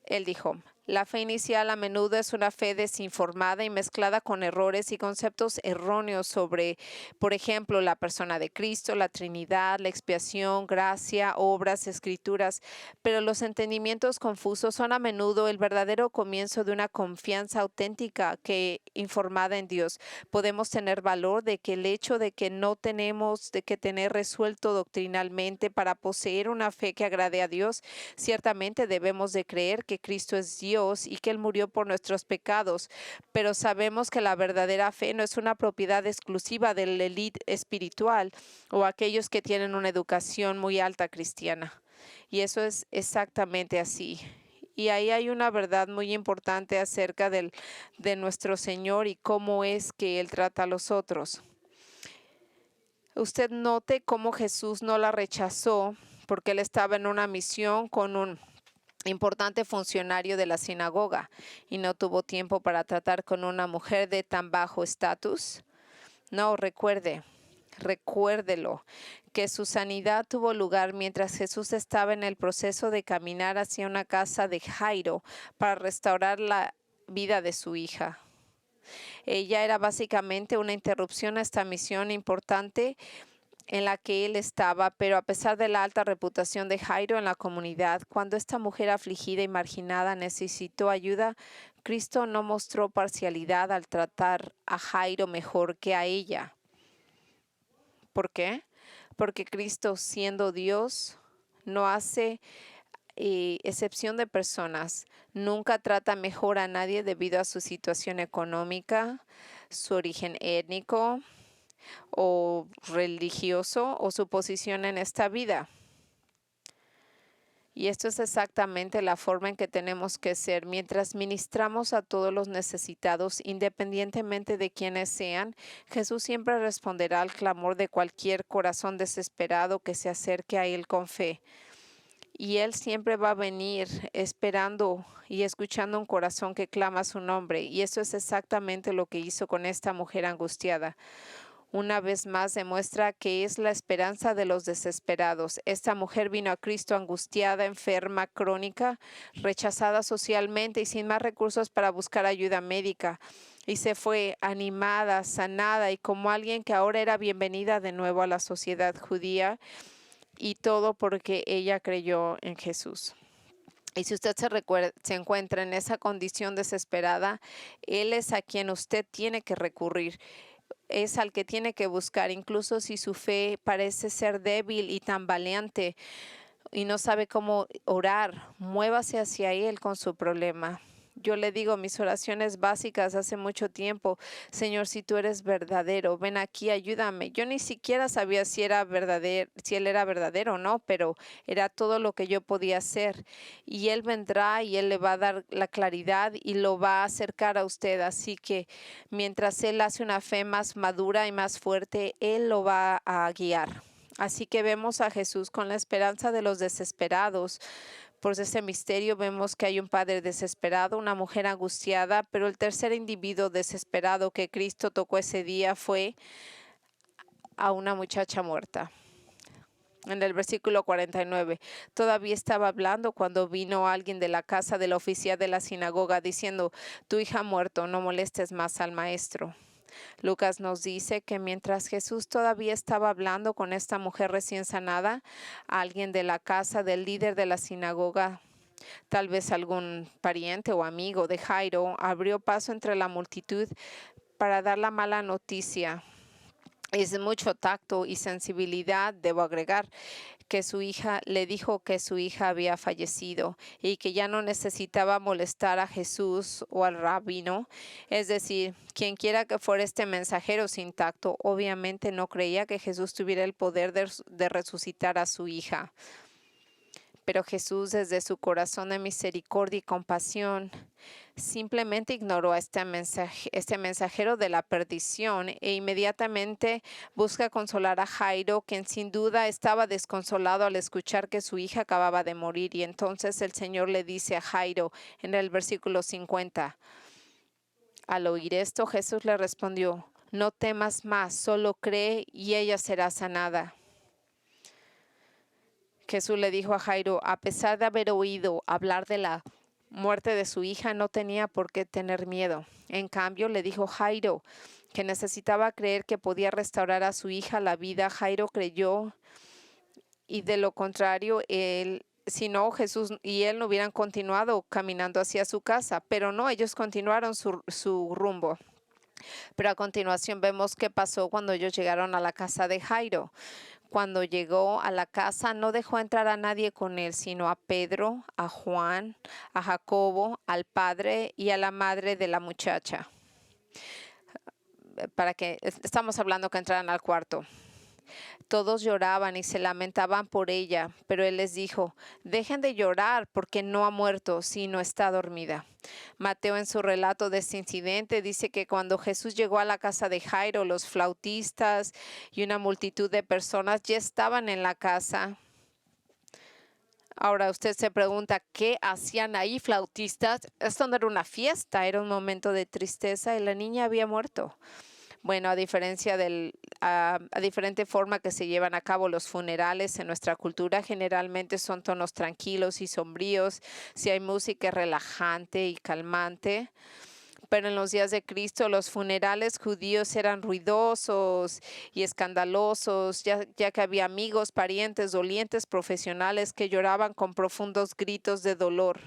Él dijo, la fe inicial a menudo es una fe desinformada y mezclada con errores y conceptos erróneos sobre, por ejemplo, la persona de Cristo, la Trinidad, la expiación, gracia, obras, escrituras. Pero los entendimientos confusos son a menudo el verdadero comienzo de una confianza auténtica que informada en Dios. Podemos tener valor de que el hecho de que no tenemos de que tener resuelto doctrinalmente para poseer una fe que agrade a Dios. Ciertamente debemos de creer que Cristo es Dios y que Él murió por nuestros pecados, pero sabemos que la verdadera fe no es una propiedad exclusiva del élite espiritual o aquellos que tienen una educación muy alta cristiana. Y eso es exactamente así. Y ahí hay una verdad muy importante acerca de nuestro Señor y cómo es que Él trata a los otros. Usted note cómo Jesús no la rechazó porque Él estaba en una misión con un importante funcionario de la sinagoga y no tuvo tiempo para tratar con una mujer de tan bajo estatus. No, recuérdelo, que su sanidad tuvo lugar mientras Jesús estaba en el proceso de caminar hacia una casa de Jairo para restaurar la vida de su hija. Ella era básicamente una interrupción a esta misión importante en la que él estaba, pero a pesar de la alta reputación de Jairo en la comunidad, cuando esta mujer afligida y marginada necesitó ayuda, Cristo no mostró parcialidad al tratar a Jairo mejor que a ella. ¿Por qué? Porque Cristo, siendo Dios, no hace excepción de personas. Nunca trata mejor a nadie debido a su situación económica, su origen étnico o religioso o su posición en esta vida. Y esto es exactamente la forma en que tenemos que ser. Mientras ministramos a todos los necesitados, independientemente de quienes sean, Jesús siempre responderá al clamor de cualquier corazón desesperado que se acerque a Él con fe. Y Él siempre va a venir esperando y escuchando un corazón que clama su nombre. Y eso es exactamente lo que hizo con esta mujer angustiada. Una vez más demuestra que es la esperanza de los desesperados. Esta mujer vino a Cristo angustiada, enferma, crónica, rechazada socialmente y sin más recursos para buscar ayuda médica. Y se fue animada, sanada y como alguien que ahora era bienvenida de nuevo a la sociedad judía. Y todo porque ella creyó en Jesús. Y si usted se encuentra en esa condición desesperada, Él es a quien usted tiene que recurrir. Es al que tiene que buscar, incluso si su fe parece ser débil y tambaleante y no sabe cómo orar, muévase hacia Él con su problema. Yo le digo mis oraciones básicas hace mucho tiempo, Señor, si tú eres verdadero, ven aquí, ayúdame. Yo ni siquiera sabía si Él era verdadero o no, pero era todo lo que yo podía hacer. Y Él vendrá y Él le va a dar la claridad y lo va a acercar a usted. Así que mientras Él hace una fe más madura y más fuerte, Él lo va a guiar. Así que vemos a Jesús con la esperanza de los desesperados. Por ese misterio vemos que hay un padre desesperado, una mujer angustiada, pero el tercer individuo desesperado que Cristo tocó ese día fue a una muchacha muerta. En el versículo 49, todavía estaba hablando cuando vino alguien de la casa del oficial de la sinagoga diciendo, tu hija ha muerto, no molestes más al maestro. Lucas nos dice que mientras Jesús todavía estaba hablando con esta mujer recién sanada, alguien de la casa del líder de la sinagoga, tal vez algún pariente o amigo de Jairo, abrió paso entre la multitud para dar la mala noticia. Es de mucho tacto y sensibilidad, debo agregar, que su hija le dijo que su hija había fallecido y que ya no necesitaba molestar a Jesús o al rabino. Es decir, quien quiera que fuera este mensajero sin tacto, obviamente no creía que Jesús tuviera el poder de resucitar a su hija. Pero Jesús, desde su corazón de misericordia y compasión, simplemente ignoró a este mensajero de la perdición e inmediatamente busca consolar a Jairo, quien sin duda estaba desconsolado al escuchar que su hija acababa de morir. Y entonces el Señor le dice a Jairo en el versículo 50, al oír esto, Jesús le respondió, no temas más, solo cree y ella será sanada. Jesús le dijo a Jairo, a pesar de haber oído hablar de la muerte de su hija, no tenía por qué tener miedo. En cambio, le dijo Jairo que necesitaba creer que podía restaurar a su hija la vida. Jairo creyó y de lo contrario, si no, Jesús y él no hubieran continuado caminando hacia su casa. Pero no, ellos continuaron su rumbo. Pero a continuación vemos qué pasó cuando ellos llegaron a la casa de Jairo. Cuando llegó a la casa, no dejó entrar a nadie con él, sino a Pedro, a Juan, a Jacobo, al padre y a la madre de la muchacha. Estamos hablando que entraran al cuarto. Todos lloraban y se lamentaban por ella, pero él les dijo, dejen de llorar porque no ha muerto, sino está dormida. Mateo en su relato de este incidente dice que cuando Jesús llegó a la casa de Jairo, los flautistas y una multitud de personas ya estaban en la casa. Ahora usted se pregunta, ¿qué hacían ahí flautistas? Esto no era una fiesta, era un momento de tristeza y la niña había muerto. Bueno, a diferente forma que se llevan a cabo los funerales en nuestra cultura, generalmente son tonos tranquilos y sombríos, si hay música relajante y calmante. Pero en los días de Cristo, los funerales judíos eran ruidosos y escandalosos, ya que había amigos, parientes, dolientes, profesionales que lloraban con profundos gritos de dolor.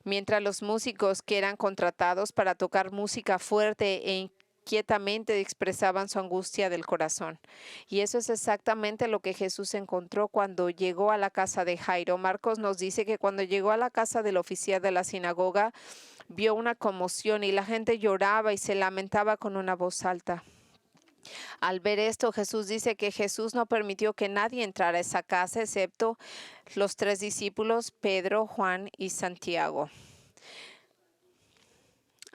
Mientras los músicos que eran contratados para tocar música fuerte e quietamente expresaban su angustia del corazón. Y eso es exactamente lo que Jesús encontró cuando llegó a la casa de Jairo. Marcos nos dice que cuando llegó a la casa del oficial de la sinagoga, vio una conmoción y la gente lloraba y se lamentaba con una voz alta. Al ver esto, Jesús dice que Jesús no permitió que nadie entrara a esa casa excepto los 3 discípulos, Pedro, Juan y Santiago.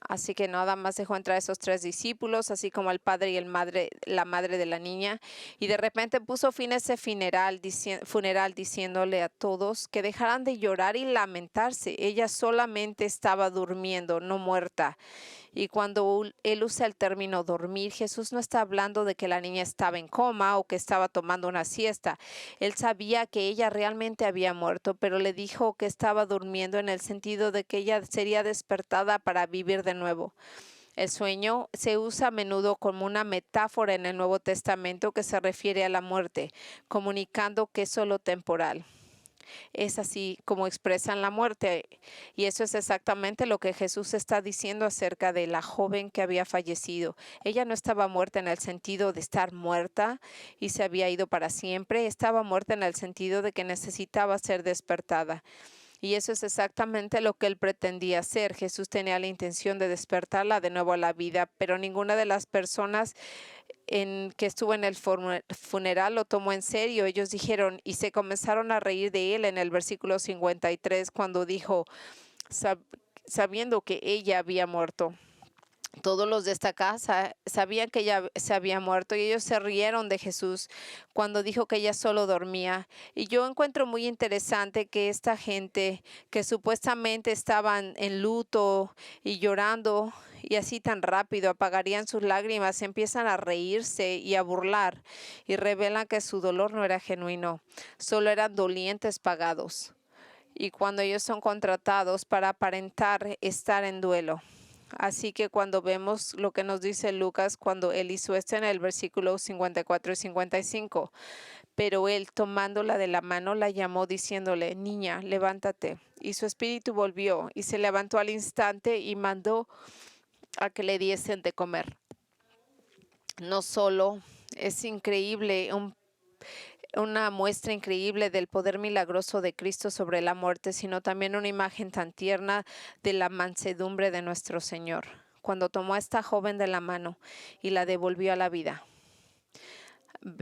Así que nada más dejó entrar a esos 3 discípulos, así como el padre y la madre de la niña. Y de repente puso fin a ese funeral diciéndole a todos que dejaran de llorar y lamentarse. Ella solamente estaba durmiendo, no muerta. Y cuando él usa el término dormir, Jesús no está hablando de que la niña estaba en coma o que estaba tomando una siesta. Él sabía que ella realmente había muerto, pero le dijo que estaba durmiendo en el sentido de que ella sería despertada para vivir de nuevo. El sueño se usa a menudo como una metáfora en el Nuevo Testamento que se refiere a la muerte, comunicando que es solo temporal. Es así como expresan la muerte. Y eso es exactamente lo que Jesús está diciendo acerca de la joven que había fallecido. Ella no estaba muerta en el sentido de estar muerta y se había ido para siempre. Estaba muerta en el sentido de que necesitaba ser despertada. Y eso es exactamente lo que él pretendía hacer. Jesús tenía la intención de despertarla de nuevo a la vida, pero ninguna de las personas que estuvo en el funeral lo tomó en serio. Ellos dijeron y se comenzaron a reír de él en el versículo 53 cuando dijo, sabiendo que ella había muerto. Todos los de esta casa sabían que ella se había muerto y ellos se rieron de Jesús cuando dijo que ella solo dormía. Y yo encuentro muy interesante que esta gente que supuestamente estaban en luto y llorando y así tan rápido apagarían sus lágrimas, empiezan a reírse y a burlar y revelan que su dolor no era genuino, solo eran dolientes pagados. Y cuando ellos son contratados para aparentar estar en duelo. Así que cuando vemos lo que nos dice Lucas, cuando él hizo esto en el versículo 54 y 55, pero él tomándola de la mano la llamó diciéndole, niña, levántate. Y su espíritu volvió y se levantó al instante y mandó a que le diesen de comer. No solo es increíble, una muestra increíble del poder milagroso de Cristo sobre la muerte, sino también una imagen tan tierna de la mansedumbre de nuestro Señor, cuando tomó a esta joven de la mano y la devolvió a la vida.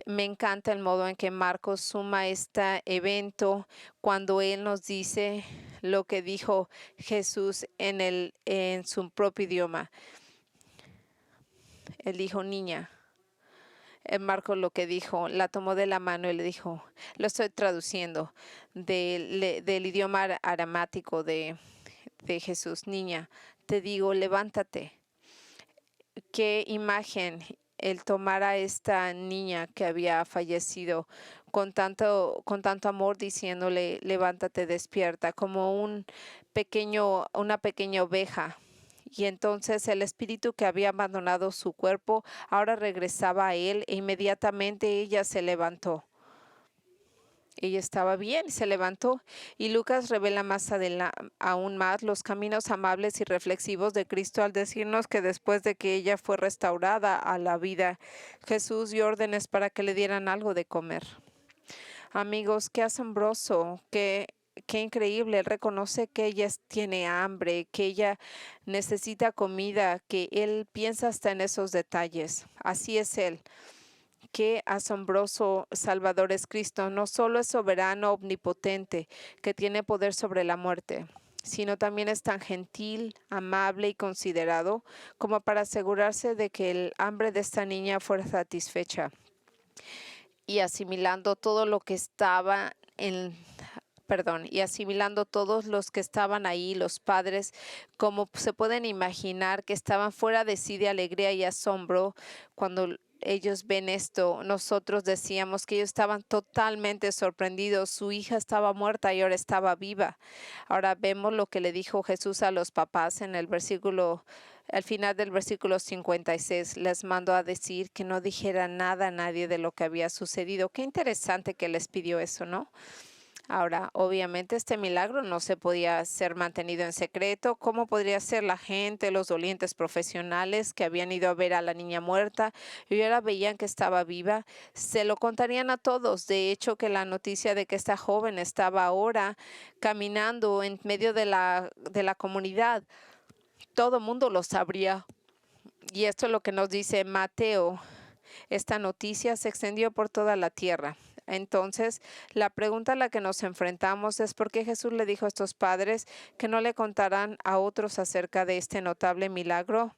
Me encanta el modo en que Marcos suma este evento cuando él nos dice lo que dijo Jesús en su propio idioma. Él dijo, niña. Marcos lo que dijo, la tomó de la mano y le dijo, lo estoy traduciendo del idioma aramático de Jesús, niña, te digo, levántate. Qué imagen el tomar a esta niña que había fallecido con tanto amor, diciéndole, levántate, despierta, como una pequeña oveja. Y entonces el espíritu que había abandonado su cuerpo ahora regresaba a él e inmediatamente ella se levantó. Ella estaba bien, se levantó, y Lucas revela aún más los caminos amables y reflexivos de Cristo al decirnos que después de que ella fue restaurada a la vida, Jesús dio órdenes para que le dieran algo de comer. Amigos, qué asombroso, qué increíble. Él reconoce que ella tiene hambre, que ella necesita comida, que él piensa hasta en esos detalles. Así es él. Qué asombroso Salvador es Cristo. No solo es soberano, omnipotente, que tiene poder sobre la muerte, sino también es tan gentil, amable y considerado como para asegurarse de que el hambre de esta niña fuera satisfecha. Y asimilando todo lo que estaba y asimilando todos los que estaban ahí, los padres, como se pueden imaginar, que estaban fuera de sí de alegría y asombro cuando ellos ven esto. Nosotros decíamos que ellos estaban totalmente sorprendidos. Su hija estaba muerta y ahora estaba viva. Ahora vemos lo que le dijo Jesús a los papás en al final del versículo 56, les mandó a decir que no dijera nada a nadie de lo que había sucedido. Qué interesante que les pidió eso, ¿no? Ahora, obviamente este milagro no se podía ser mantenido en secreto. ¿Cómo podría ser la gente, los dolientes profesionales que habían ido a ver a la niña muerta y ahora veían que estaba viva? Se lo contarían a todos. De hecho, que la noticia de que esta joven estaba ahora caminando en medio de la comunidad, todo el mundo lo sabría. Y esto es lo que nos dice Mateo. Esta noticia se extendió por toda la tierra. Entonces, la pregunta a la que nos enfrentamos es por qué Jesús le dijo a estos padres que no le contaran a otros acerca de este notable milagro.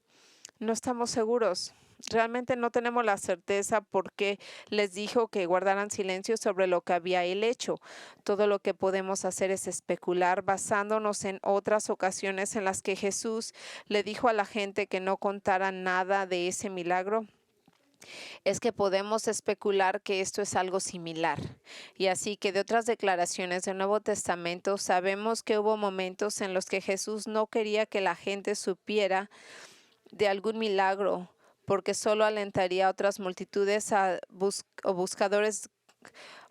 No estamos seguros. Realmente no tenemos la certeza por qué les dijo que guardaran silencio sobre lo que había él hecho. Todo lo que podemos hacer es especular basándonos en otras ocasiones en las que Jesús le dijo a la gente que no contara nada de ese milagro. Es que podemos especular que esto es algo similar. Y así que de otras declaraciones del Nuevo Testamento sabemos que hubo momentos en los que Jesús no quería que la gente supiera de algún milagro, porque solo alentaría a otras multitudes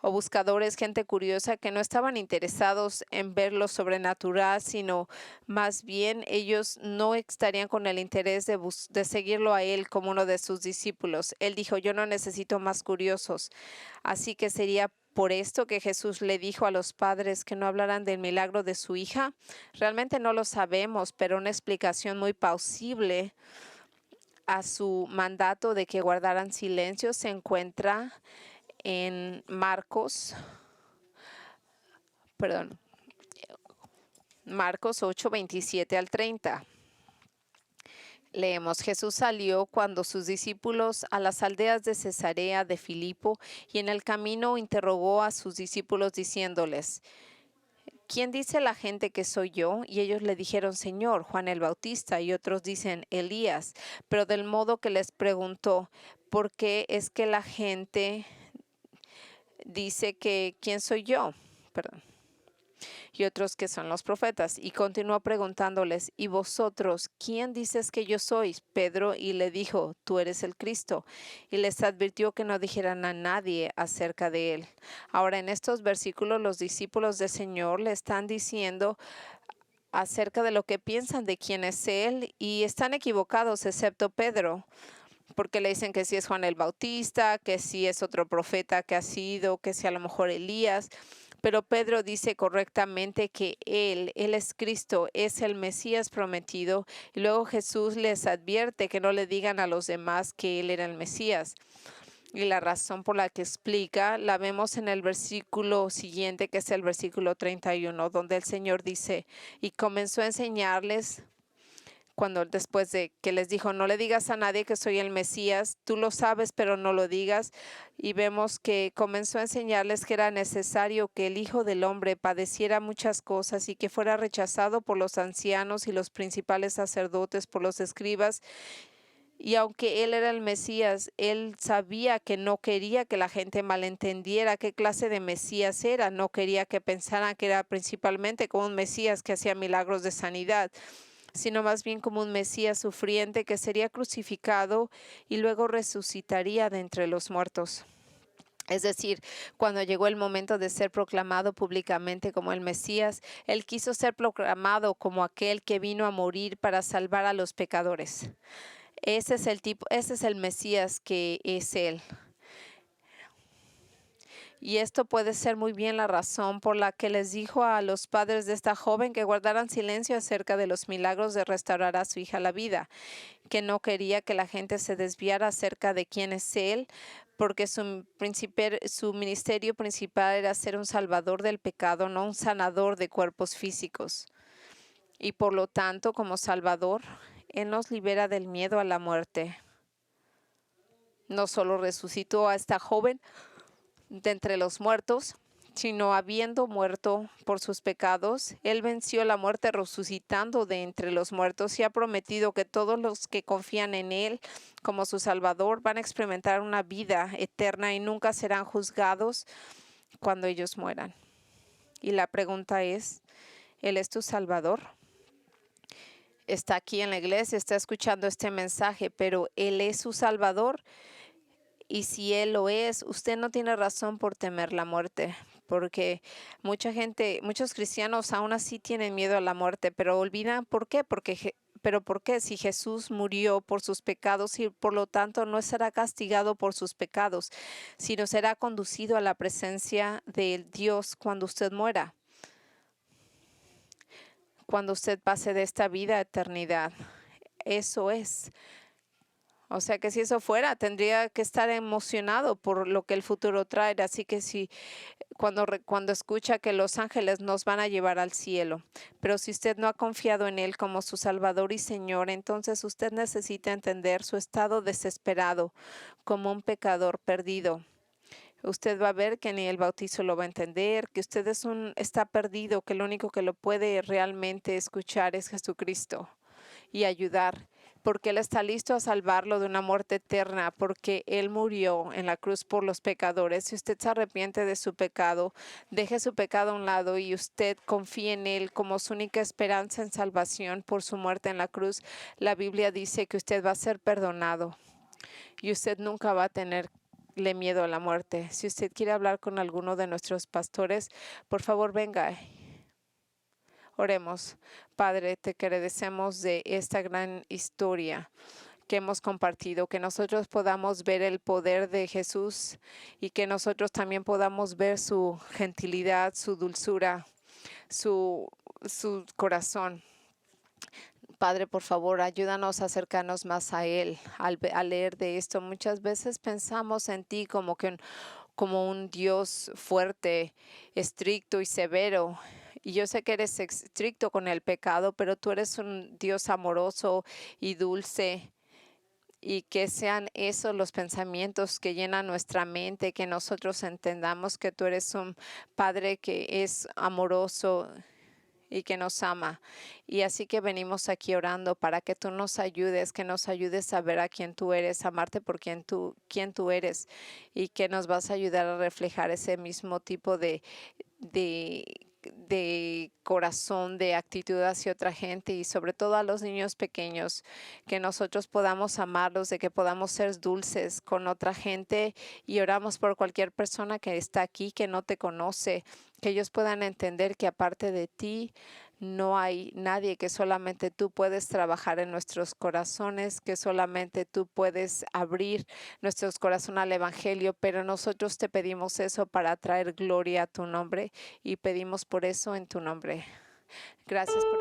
buscadores, gente curiosa que no estaban interesados en ver lo sobrenatural, sino más bien ellos no estarían con el interés de seguirlo a él como uno de sus discípulos. Él dijo, yo no necesito más curiosos. Así que sería por esto que Jesús le dijo a los padres que no hablaran del milagro de su hija. Realmente no lo sabemos, pero una explicación muy plausible a su mandato de que guardaran silencio se encuentra en Marcos 8, 27 al 30. Leemos, Jesús salió cuando sus discípulos a las aldeas de Cesarea de Filipo y en el camino interrogó a sus discípulos diciéndoles, ¿quién dice la gente que soy yo? Y ellos le dijeron, Señor, Juan el Bautista, y otros dicen, Elías. Pero del modo que les preguntó, ¿por qué es que la gente dice que quién soy yo? Y otros que son los profetas. Y continuó preguntándoles, ¿y vosotros quién dices que yo soy? Pedro y le dijo, tú eres el Cristo. Y les advirtió que no dijeran a nadie acerca de él. Ahora en estos versículos los discípulos del Señor le están diciendo acerca de lo que piensan de quién es él y están equivocados excepto Pedro. Porque le dicen que si es Juan el Bautista, que si es otro profeta que ha sido, que si a lo mejor Elías. Pero Pedro dice correctamente que él es Cristo, es el Mesías prometido. Y luego Jesús les advierte que no le digan a los demás que él era el Mesías. Y la razón por la que explica la vemos en el versículo siguiente, que es el versículo 31, donde el Señor dice, y comenzó a enseñarles después de que les dijo, no le digas a nadie que soy el Mesías, tú lo sabes, pero no lo digas. Y vemos que comenzó a enseñarles que era necesario que el Hijo del Hombre padeciera muchas cosas y que fuera rechazado por los ancianos y los principales sacerdotes, por los escribas. Y aunque él era el Mesías, él sabía que no quería que la gente malentendiera qué clase de Mesías era. No quería que pensaran que era principalmente como un Mesías que hacía milagros de sanidad, sino más bien como un Mesías sufriente que sería crucificado y luego resucitaría de entre los muertos. Es decir, cuando llegó el momento de ser proclamado públicamente como el Mesías, él quiso ser proclamado como aquel que vino a morir para salvar a los pecadores. Ese es el Mesías que es él. Y esto puede ser muy bien la razón por la que les dijo a los padres de esta joven que guardaran silencio acerca de los milagros de restaurar a su hija la vida, que no quería que la gente se desviara acerca de quién es él, porque su ministerio principal era ser un salvador del pecado, no un sanador de cuerpos físicos. Y por lo tanto, como salvador, él nos libera del miedo a la muerte. No solo resucitó a esta joven de entre los muertos, sino habiendo muerto por sus pecados, él venció la muerte resucitando de entre los muertos y ha prometido que todos los que confían en él como su Salvador van a experimentar una vida eterna y nunca serán juzgados cuando ellos mueran. Y la pregunta es, ¿él es tu Salvador? Está aquí en la iglesia, está escuchando este mensaje, pero ¿él es su Salvador? Y si él lo es, usted no tiene razón por temer la muerte, porque muchos cristianos aún así tienen miedo a la muerte, pero olvidan por qué, pero ¿por qué? Si Jesús murió por sus pecados y por lo tanto no será castigado por sus pecados, sino será conducido a la presencia de Dios cuando usted muera, cuando usted pase de esta vida a eternidad. Eso es. O sea que si eso fuera, tendría que estar emocionado por lo que el futuro trae. Así que cuando escucha que los ángeles nos van a llevar al cielo, pero si usted no ha confiado en Él como su Salvador y Señor, entonces usted necesita entender su estado desesperado como un pecador perdido. Usted va a ver que ni el bautizo lo va a entender, que usted está perdido, que lo único que lo puede realmente escuchar es Jesucristo y ayudar, porque Él está listo a salvarlo de una muerte eterna, porque Él murió en la cruz por los pecadores. Si usted se arrepiente de su pecado, deje su pecado a un lado y usted confíe en Él como su única esperanza en salvación por su muerte en la cruz, la Biblia dice que usted va a ser perdonado y usted nunca va a tenerle miedo a la muerte. Si usted quiere hablar con alguno de nuestros pastores, por favor venga. Oremos. Padre, te agradecemos de esta gran historia que hemos compartido, que nosotros podamos ver el poder de Jesús y que nosotros también podamos ver su gentilidad, su dulzura, su corazón. Padre, por favor, ayúdanos a acercarnos más a Él al leer de esto. Muchas veces pensamos en ti como un Dios fuerte, estricto y severo. Y yo sé que eres estricto con el pecado, pero tú eres un Dios amoroso y dulce. Y que sean esos los pensamientos que llenan nuestra mente, que nosotros entendamos que tú eres un Padre que es amoroso y que nos ama. Y así que venimos aquí orando para que tú nos ayudes, que nos ayudes a ver a quién tú eres, amarte por quién tú eres, y que nos vas a ayudar a reflejar ese mismo tipo de corazón, de actitud hacia otra gente y sobre todo a los niños pequeños, que nosotros podamos amarlos, de que podamos ser dulces con otra gente, y oramos por cualquier persona que está aquí que no te conoce, que ellos puedan entender que aparte de ti no hay nadie, que solamente tú puedes trabajar en nuestros corazones, que solamente tú puedes abrir nuestros corazones al Evangelio, pero nosotros te pedimos eso para traer gloria a tu nombre y pedimos por eso en tu nombre. Gracias por